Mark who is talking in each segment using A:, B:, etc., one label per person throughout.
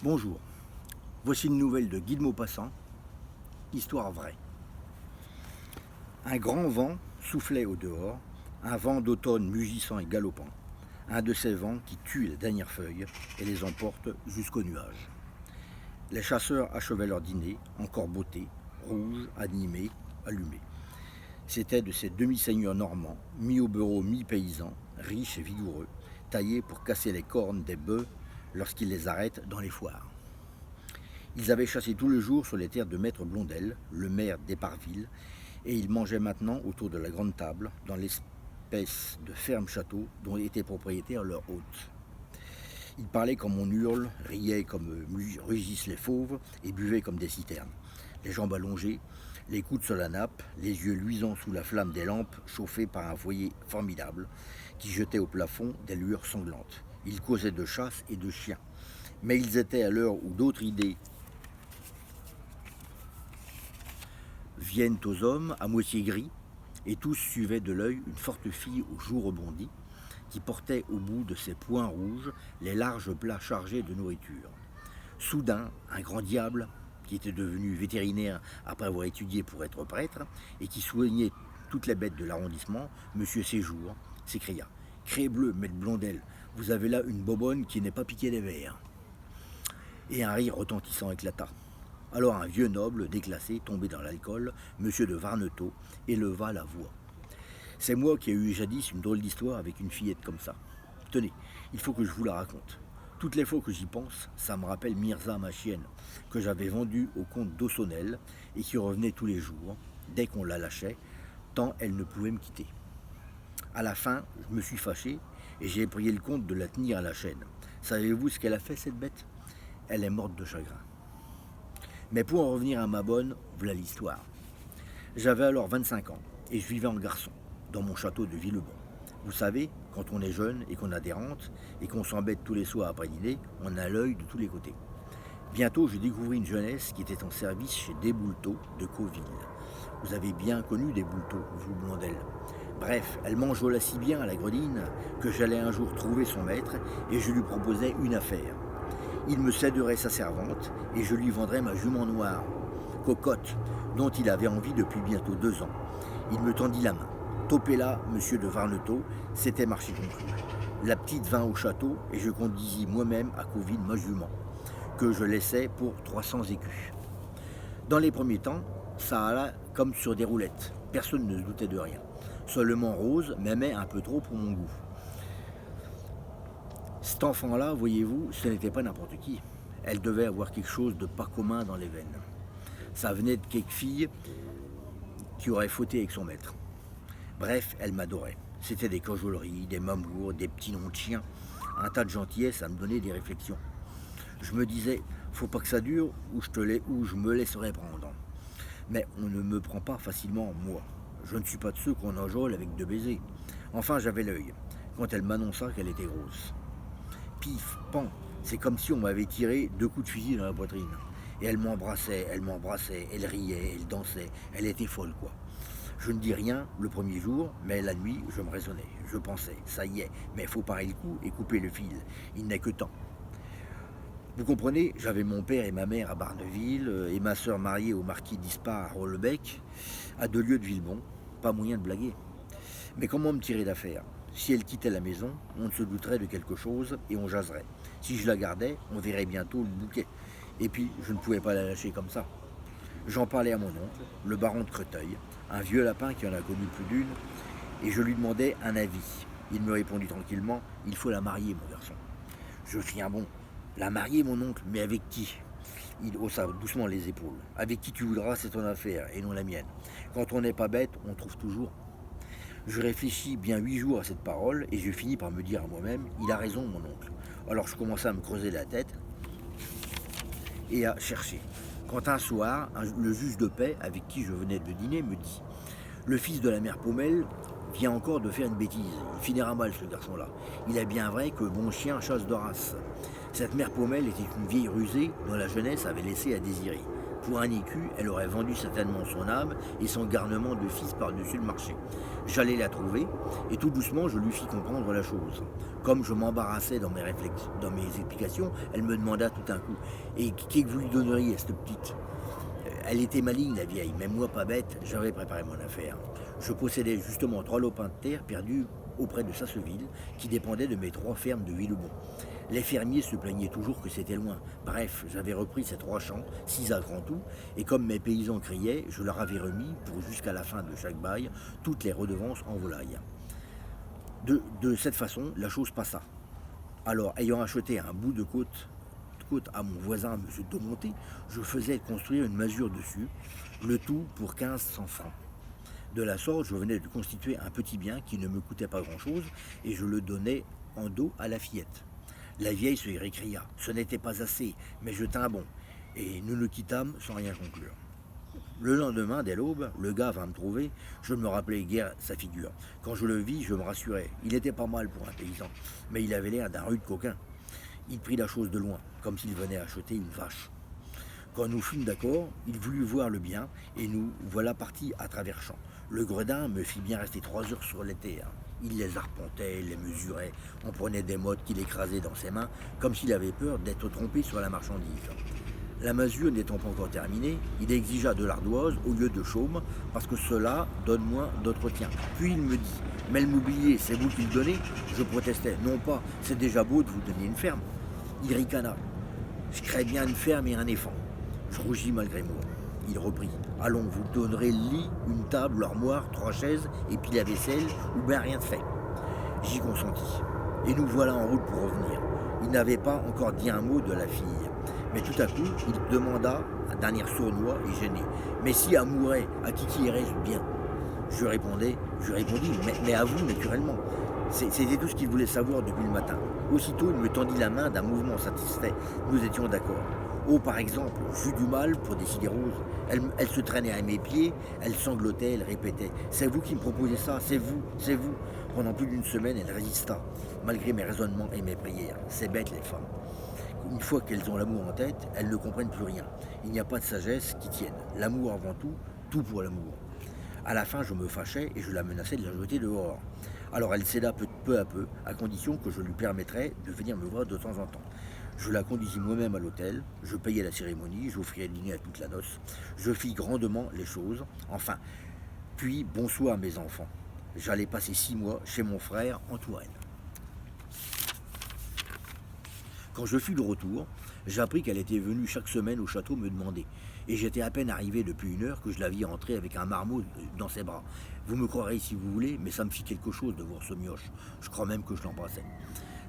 A: Bonjour, voici une nouvelle de Guy de Maupassant, histoire vraie. Un grand vent soufflait au dehors, un vent d'automne mugissant et galopant, un de ces vents qui tuent les dernières feuilles et les emporte jusqu'aux nuages. Les chasseurs achevaient leur dîner, encore bottés, rouges, animés, allumés. C'étaient de ces demi-seigneurs normands, mi-aubereaux, mi-paysans, riches et vigoureux, taillés pour casser les cornes des bœufs lorsqu'ils les arrêtent dans les foires. Ils avaient chassé tout le jour sur les terres de Maître Blondel, le maire d'Éparville, et ils mangeaient maintenant autour de la grande table, dans l'espèce de ferme château dont étaient propriétaires leur hôte. Ils parlaient comme on hurle, riaient comme rugissent les fauves, et buvaient comme des citernes. Les jambes allongées, les coudes sur la nappe, les yeux luisants sous la flamme des lampes chauffées par un foyer formidable qui jetait au plafond des lueurs sanglantes. Ils causaient de chasse et de chiens. Mais ils étaient à l'heure où d'autres idées viennent aux hommes à moitié gris, et tous suivaient de l'œil une forte fille aux joues rebondies qui portait au bout de ses poings rouges les larges plats chargés de nourriture. Soudain, un grand diable, qui était devenu vétérinaire après avoir étudié pour être prêtre, et qui soignait toutes les bêtes de l'arrondissement, Monsieur Séjour, s'écria « Crébleu, maître Blondel, vous avez là une bobonne qui n'est pas piquée des vers. » Et un rire retentissant éclata. Alors un vieux noble, déclassé, tombé dans l'alcool, Monsieur de Varnetot, éleva la voix. « C'est moi qui ai eu jadis une drôle d'histoire avec une fillette comme ça. Tenez, il faut que je vous la raconte. Toutes les fois que j'y pense, ça me rappelle Mirza, ma chienne, que j'avais vendue au comte d'Aussonnel et qui revenait tous les jours, dès qu'on la lâchait, tant elle ne pouvait me quitter. À la fin, je me suis fâché et j'ai prié le comte de la tenir à la chaîne. Savez-vous ce qu'elle a fait, cette bête? Elle est morte de chagrin. Mais pour en revenir à ma bonne, voilà l'histoire. J'avais alors 25 ans et je vivais en garçon, dans mon château de Villebon. Vous savez, quand on est jeune et qu'on a des rentes et qu'on s'embête tous les soirs après dîner, on a l'œil de tous les côtés. Bientôt, je découvris une jeunesse qui était en service chez Desboulteaux de Cauville. Vous avez bien connu Desboulteaux, vous, Blondel. Bref, elle m'enjôla si bien à la gredine que j'allais un jour trouver son maître et je lui proposais une affaire. Il me céderait sa servante et je lui vendrais ma jument noire, Cocotte, dont il avait envie depuis bientôt 2 ans. Il me tendit la main. Topé-là, monsieur de Varnetot, c'était marché conclu. La petite vint au château et je conduisis moi-même à Cauville ma jument, que je laissais pour 300 écus. Dans les premiers temps, ça alla comme sur des roulettes. Personne ne se doutait de rien. Seulement Rose m'aimait un peu trop pour mon goût. Cet enfant-là, voyez-vous, ce n'était pas n'importe qui. Elle devait avoir quelque chose de pas commun dans les veines. Ça venait de quelque fille qui aurait fauté avec son maître. Bref, elle m'adorait. C'était des cajoleries, des mamours, des petits noms de chiens. Un tas de gentillesse à me donner des réflexions. Je me disais, faut pas que ça dure ou je me laisserai prendre. Mais on ne me prend pas facilement, moi. Je ne suis pas de ceux qu'on enjôle avec 2 baisers. Enfin, j'avais l'œil, quand elle m'annonça qu'elle était grosse. Pif, pan, c'est comme si on m'avait tiré 2 coups de fusil dans la poitrine. Et elle m'embrassait, elle riait, elle dansait, elle était folle, quoi. Je ne dis rien le premier jour, mais la nuit, je me raisonnais. Je pensais, ça y est, mais il faut parer le coup et couper le fil. Il n'est que temps. Vous comprenez, j'avais mon père et ma mère à Barneville et ma sœur mariée au marquis d'Ispard à Rollebec, à 2 lieues de Villebon. Pas moyen de blaguer. Mais comment me tirer d'affaire? Si elle quittait la maison, on se douterait de quelque chose et on jaserait. Si je la gardais, on verrait bientôt le bouquet. Et puis, je ne pouvais pas la lâcher comme ça. J'en parlais à mon oncle, le baron de Creteuil, un vieux lapin qui en a connu plus d'une, et je lui demandais un avis. Il me répondit tranquillement, il faut la marier, mon garçon. Je fis un bond. La marier, mon oncle, mais avec qui? Il haussa doucement les épaules. Avec qui tu voudras, c'est ton affaire, et non la mienne. Quand on n'est pas bête, on trouve toujours. Je réfléchis bien 8 jours à cette parole, et je finis par me dire à moi-même, il a raison, mon oncle. Alors je commençai à me creuser la tête, et à chercher. Quand un soir, le juge de paix, avec qui je venais de dîner, me dit « Le fils de la mère Paumelle vient encore de faire une bêtise. Il finira mal, ce garçon-là. Il est bien vrai que bon chien chasse de race. Cette mère Paumelle était une vieille rusée dont la jeunesse avait laissé à désirer. Pour un écu, elle aurait vendu certainement son âme et son garnement de fils par-dessus le marché. J'allais la trouver, et tout doucement, je lui fis comprendre la chose. Comme je m'embarrassais dans dans mes explications, elle me demanda tout un coup, « Et qu'est-ce que vous lui donneriez à cette petite ?» Elle était maligne, la vieille, mais moi, pas bête, j'avais préparé mon affaire. Je possédais justement 3 lopins de terre perdus auprès de Sasseville, qui dépendaient de mes 3 fermes de Villebon. Les fermiers se plaignaient toujours que c'était loin. Bref, j'avais repris ces 3 champs, 6 à grand tout, et comme mes paysans criaient, je leur avais remis, pour jusqu'à la fin de chaque bail, toutes les redevances en volaille. De cette façon, la chose passa. Alors, ayant acheté un bout de côte à mon voisin, M. Daumonté, je faisais construire une masure dessus, le tout pour 1500 francs. De la sorte, je venais de constituer un petit bien qui ne me coûtait pas grand-chose, et je le donnais en dos à la fillette. La vieille se récria. Ce n'était pas assez, mais je tins bon, et nous nous quittâmes sans rien conclure. Le lendemain, dès l'aube, le gars vint me trouver. Je ne me rappelais guère sa figure. Quand je le vis, je me rassurais. Il était pas mal pour un paysan, mais il avait l'air d'un rude coquin. Il prit la chose de loin, comme s'il venait acheter une vache. Quand nous fûmes d'accord, il voulut voir le bien, et nous voilà partis à travers champs. Le gredin me fit bien rester 3 heures sur les terres. Il les arpentait, les mesurait, on prenait des mottes qu'il écrasait dans ses mains, comme s'il avait peur d'être trompé sur la marchandise. La masure n'étant pas encore terminée, il exigea de l'ardoise au lieu de chaume, parce que cela donne moins d'entretien. Puis il me dit, « Mais le mobilier, c'est vous qui le donnez ?» Je protestais, « Non pas, c'est déjà beau de vous donner une ferme. » Il ricana, « Je crée bien une ferme et un éléphant. » Je rougis malgré moi. Il reprit, « Allons, vous donnerez le lit, une table, l'armoire, 3 chaises, et puis la vaisselle, ou bien rien de fait. » J'y consentis. Et nous voilà en route pour revenir. Il n'avait pas encore dit un mot de la fille. Mais tout à coup, il demanda, d'un air sournois et gêné, « Mais si elle mourait, à qui irais-je bien ?» Je répondis, mais à vous, naturellement. C'était tout ce qu'il voulait savoir depuis le matin. Aussitôt, il me tendit la main d'un mouvement satisfait. Nous étions d'accord. Oh, par exemple, j'eus du mal pour décider Rose. Elle se traînait à mes pieds, elle sanglotait, elle répétait « C'est vous qui me proposez ça, c'est vous, c'est vous !» Pendant plus d'une semaine, elle résista, malgré mes raisonnements et mes prières. C'est bête, les femmes. Une fois qu'elles ont l'amour en tête, elles ne comprennent plus rien. Il n'y a pas de sagesse qui tienne. L'amour avant tout, tout pour l'amour. À la fin, je me fâchais et je la menaçais de la jeter dehors. Alors elle céda peu à peu, à condition que je lui permettrais de venir me voir de temps en temps. Je la conduisis moi-même à l'hôtel, je payais la cérémonie, j'offrais le dîner à toute la noce, je fis grandement les choses, enfin. Puis, bonsoir mes enfants. J'allais passer 6 mois chez mon frère en Touraine. Quand je fus de retour, j'appris qu'elle était venue chaque semaine au château me demander. Et j'étais à peine arrivé depuis 1 heure que je la vis entrer avec un marmot dans ses bras. Vous me croirez si vous voulez, mais ça me fit quelque chose de voir ce mioche. Je crois même que je l'embrassais.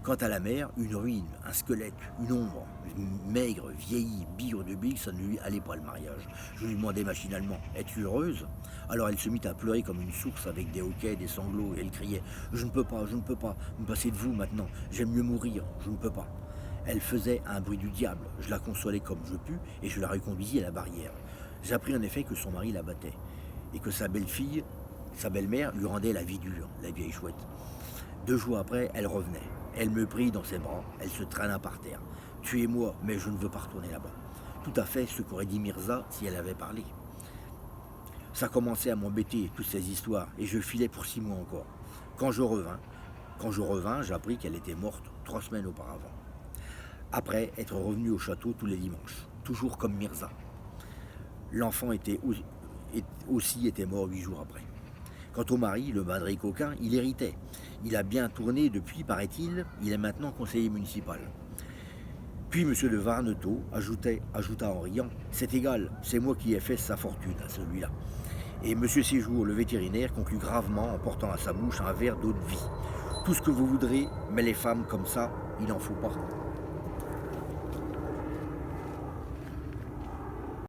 A: Quant à la mère, une ruine, un squelette, une ombre, maigre, vieillie, bigre de bille, ça ne lui allait pas le mariage. Je lui demandais machinalement, « Es-tu heureuse ?» Alors elle se mit à pleurer comme une source avec des hoquets, des sanglots, et elle criait, « Je ne peux pas, me passer de vous maintenant, j'aime mieux mourir, je ne peux pas. » Elle faisait un bruit du diable, je la consolais comme je pus, et je la reconduisis à la barrière. J'appris en effet que son mari la battait, et que sa belle-fille, sa belle-mère, lui rendait la vie dure, la vieille chouette. 2 jours après, elle revenait. Elle me prit dans ses bras, elle se traîna par terre. « Tuez-moi, mais je ne veux pas retourner là-bas. » Tout à fait ce qu'aurait dit Mirza si elle avait parlé. Ça commençait à m'embêter, toutes ces histoires, et je filais pour 6 mois encore. Quand je revins, j'appris qu'elle était morte 3 semaines auparavant. Après être revenu au château tous les dimanches, toujours comme Mirza. L'enfant était mort 8 jours après. Quant au mari, le madré coquin, il héritait. Il a bien tourné depuis, paraît-il, il est maintenant conseiller municipal. Puis M. de Varnetot ajouta en riant, « C'est égal, c'est moi qui ai fait sa fortune à celui-là. » Et M. Séjour, le vétérinaire, conclut gravement en portant à sa bouche un verre d'eau de vie. « Tout ce que vous voudrez, mais les femmes comme ça, il n'en faut pas. »